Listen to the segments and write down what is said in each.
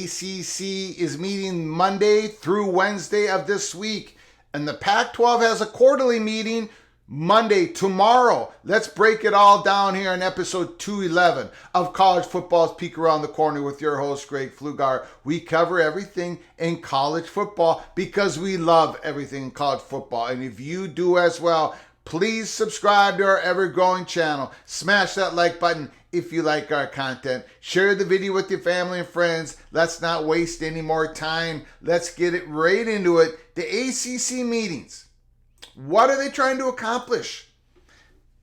ACC is meeting Monday through Wednesday of this week. And the Pac-12 has a quarterly meeting Monday, tomorrow. Let's break it all down here in episode 211 of College Football's Peek Around the Corner with your host, Greg Pflugar. We cover everything in college football because we love everything in college football. And if you do as well, please subscribe to our ever-growing channel. Smash that like button if you like our content. Share the video with your family and friends. Let's not waste any more time. Let's get it right into it. The ACC meetings. What are they trying to accomplish?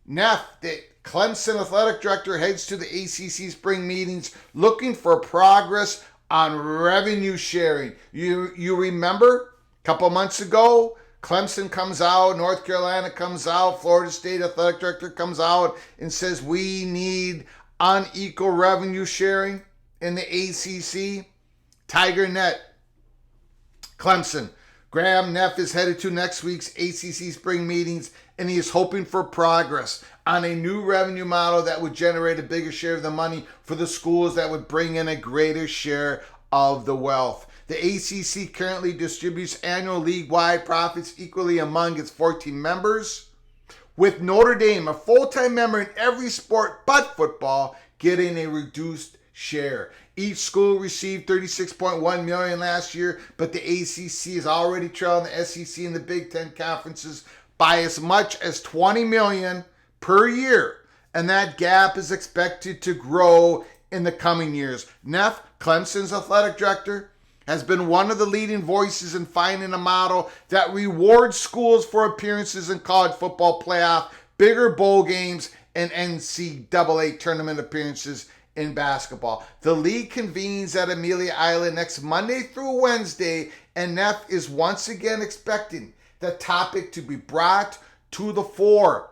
Neff, the Clemson athletic director, heads to the ACC spring meetings looking for progress on revenue sharing. You remember a couple months ago, Clemson comes out, North Carolina comes out, Florida State athletic director comes out and says we need unequal revenue sharing in the ACC. Tiger Net, Clemson. Graham Neff is headed to next week's ACC spring meetings, and he is hoping for progress on a new revenue model that would generate a bigger share of the money for the schools, that would bring in a greater share of the wealth. The ACC currently distributes annual league-wide profits equally among its 14 members, with Notre Dame, a full-time member in every sport but football, getting a reduced share. Each school received $36.1 million last year, but the ACC is already trailing the SEC and the Big Ten conferences by as much as $20 million per year, and that gap is expected to grow in the coming years. Neff, Clemson's athletic director, has been one of the leading voices in finding a model that rewards schools for appearances in college football playoff, bigger bowl games, and NCAA tournament appearances in basketball. The league convenes at Amelia Island next Monday through Wednesday, and Neff is once again expecting the topic to be brought to the fore.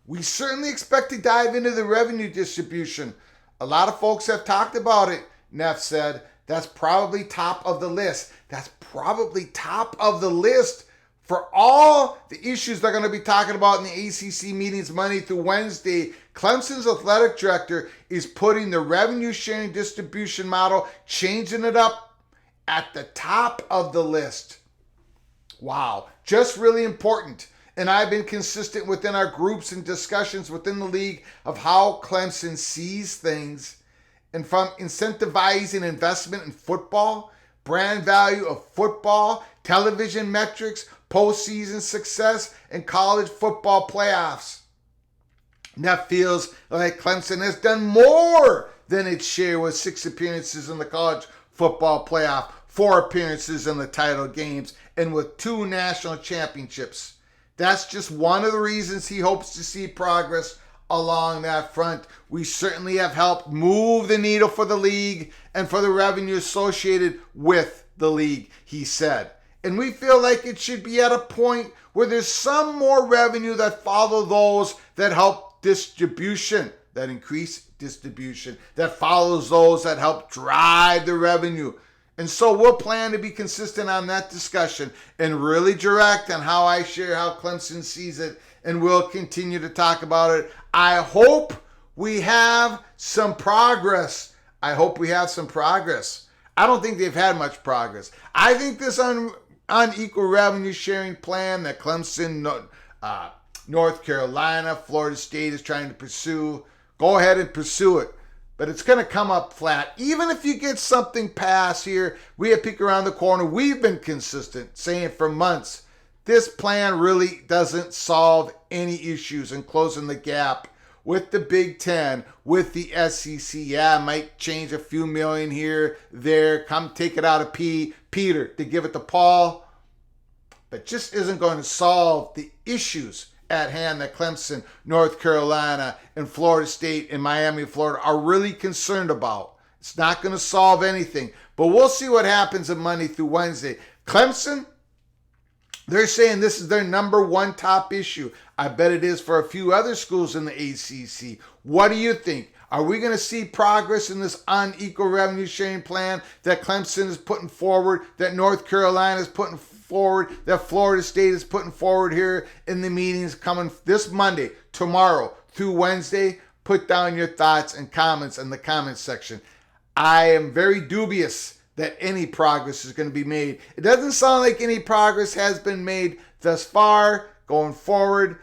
We certainly expect to dive into the revenue distribution. A lot of folks have talked about it, Neff said. That's probably top of the list. That's probably top of the list for all the issues they're going to be talking about in the ACC meetings Monday through Wednesday. Clemson's athletic director is putting the revenue sharing distribution model, changing it up at the top of the list. Wow, just really important. And I've been consistent within our groups and discussions within the league of how Clemson sees things. And from incentivizing investment in football, brand value of football, television metrics, postseason success, and college football playoffs. Neff feels like Clemson has done more than its share with 6 appearances in the college football playoff, 4 appearances in the title games, and with 2 national championships. That's just one of the reasons he hopes to see progress along that front. We certainly have helped move the needle for the league and for the revenue associated with the league, he said. And we feel like it should be at a point where there's some more revenue that follow those that help distribution, that increase distribution, that follows those that help drive the revenue. And so we'll plan to be consistent on that discussion and really direct on how I share how Clemson sees it, and we'll continue to talk about it. I hope we have some progress. I don't think they've had much progress. I think this unequal revenue sharing plan that Clemson, North Carolina, Florida State is trying to pursue, go ahead and pursue it. But it's going to come up flat. Even if you get something passed here, we at Peek Around the Corner, we've been consistent, saying for months, this plan really doesn't solve any issues in closing the gap with the Big Ten, with the SEC. Yeah, it might change a few million here, there, come take it out of Peter to give it to Paul, but just isn't going to solve the issues at hand that Clemson, North Carolina, and Florida State and Miami, Florida are really concerned about. It's not going to solve anything, but we'll see what happens on Monday through Wednesday. Clemson, they're saying this is their number one top issue. I bet it is for a few other schools in the ACC. What do you think? Are we going to see progress in this unequal revenue sharing plan that Clemson is putting forward, that North Carolina is putting forward, that Florida State is putting forward here in the meetings coming this Monday, tomorrow through Wednesday? Put down your thoughts and comments in the comments section. I am very dubious that any progress is going to be made. It doesn't sound like any progress has been made thus far. Going forward,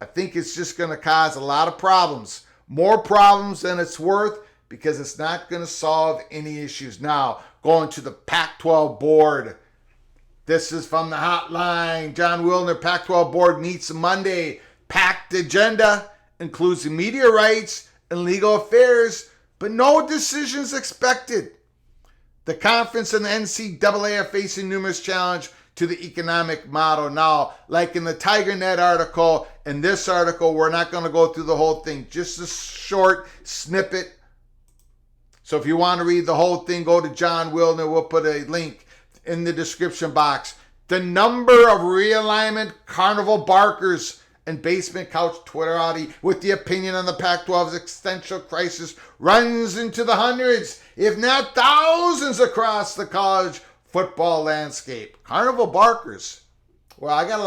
I think it's just going to cause a lot of problems. More problems than it's worth, because it's not going to solve any issues. Now, going to the Pac-12 board. This is from the hotline. John Wilner, Pac-12 board meets Monday. Packed agenda includes the media rights and legal affairs, but no decisions expected. The conference and the NCAA are facing numerous challenges to the economic model. Now, like in the TigerNet article, in this article, we're not going to go through the whole thing, just a short snippet. So if you want to read the whole thing, go to John Wilner. We'll put a link in the description box. The number of realignment carnival barkers and basement couch Twitterati with the opinion on the Pac-12's existential crisis runs into the hundreds, if not thousands, across the college football landscape. Carnival barkers. Well, I got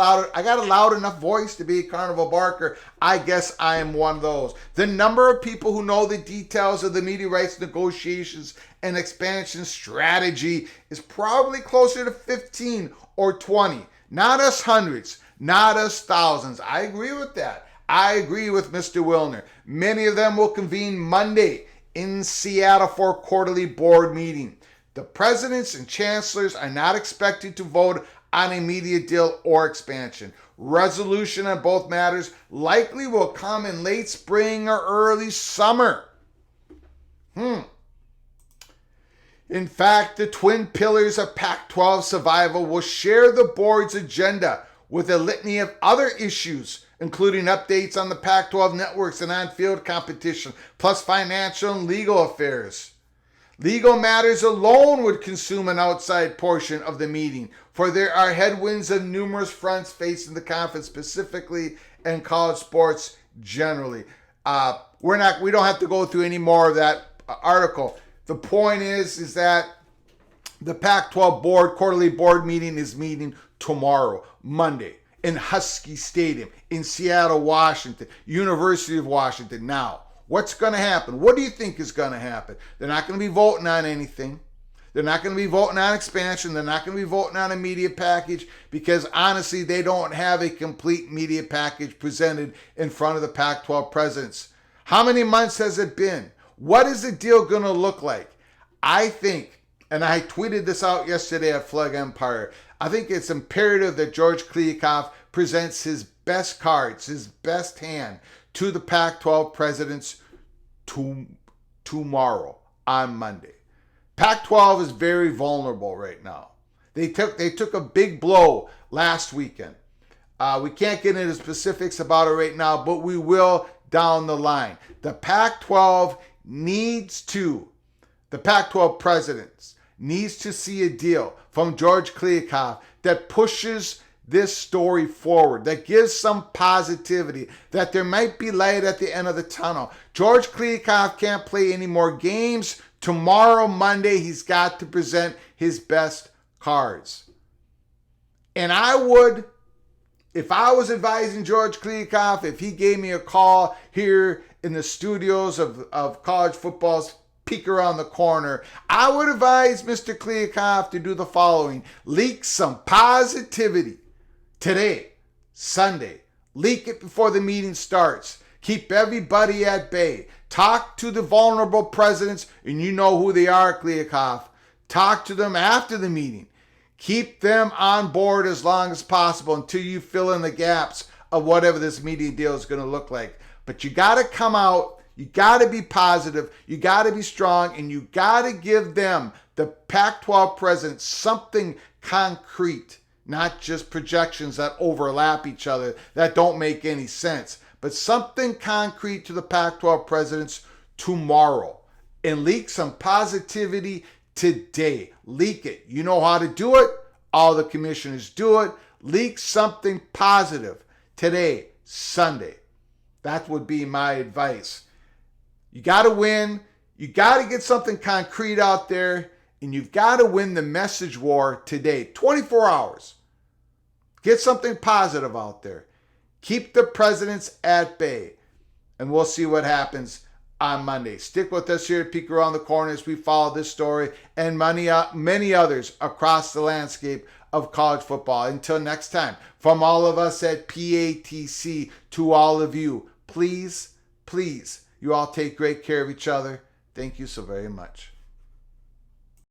a loud enough voice to be a carnival barker. I guess I am one of those. The number of people who know the details of the media rights negotiations and expansion strategy is probably closer to 15 or 20. Not us hundreds, not us thousands. I agree with that. I agree with Mr. Wilner. Many of them will convene Monday in Seattle for a quarterly board meeting. The presidents and chancellors are not expected to vote on a media deal or expansion. Resolution on both matters likely will come in late spring or early summer. In fact, the twin pillars of Pac-12 survival will share the board's agenda with a litany of other issues, including updates on the Pac-12 networks and on-field competition, plus financial and legal affairs. Legal matters alone would consume an outside portion of the meeting, for there are headwinds of numerous fronts facing the conference specifically and college sports generally. We don't have to go through any more of that article. The point is that the Pac-12 board quarterly board meeting is meeting tomorrow, Monday, in Husky Stadium in Seattle, Washington, University of Washington. Now, what's going to happen? What do you think is going to happen? They're not going to be voting on anything. They're not going to be voting on expansion. They're not going to be voting on a media package, because honestly, they don't have a complete media package presented in front of the Pac-12 presidents. How many months has it been? What is the deal going to look like? I think, and I tweeted this out yesterday at Flug Empire, I think it's imperative that George Kliavkoff presents his best cards, his best hand to the Pac-12 presidents tomorrow on Monday. Pac-12 is very vulnerable right now. They took a big blow last weekend. We can't get into specifics about it right now, but we will down the line. The Pac-12 the Pac-12 presidents needs to see a deal from George Kliavkoff that pushes this story forward, that gives some positivity, that there might be light at the end of the tunnel. George Kliavkoff can't play any more games. Tomorrow, Monday, he's got to present his best cards. And I would, if I was advising George Kliavkoff, if he gave me a call here in the studios of college football's peek around the corner, I would advise Mr. Kliavkoff to do the following. Leak some positivity today, Sunday. Leak it before the meeting starts. Keep everybody at bay. Talk to the vulnerable presidents, and you know who they are, Kliavkoff. Talk to them after the meeting. Keep them on board as long as possible until you fill in the gaps of whatever this media deal is going to look like. But you got to come out. You got to be positive. You got to be strong, and you got to give them, the Pac-12 presidents, something concrete, not just projections that overlap each other that don't make any sense, but something concrete to the Pac-12 presidents tomorrow. And leak some positivity today. Leak it. You know how to do it. All the commissioners do it. Leak something positive today, Sunday. That would be my advice. You got to win. You got to get something concrete out there, and you've got to win the message war today. 24 hours. Get something positive out there. Keep the presidents at bay, and we'll see what happens on Monday. Stick with us here at Peek Around the Corner as we follow this story and many others across the landscape of college football. Until next time, from all of us at PATC to all of you, please, you all take great care of each other. Thank you so very much.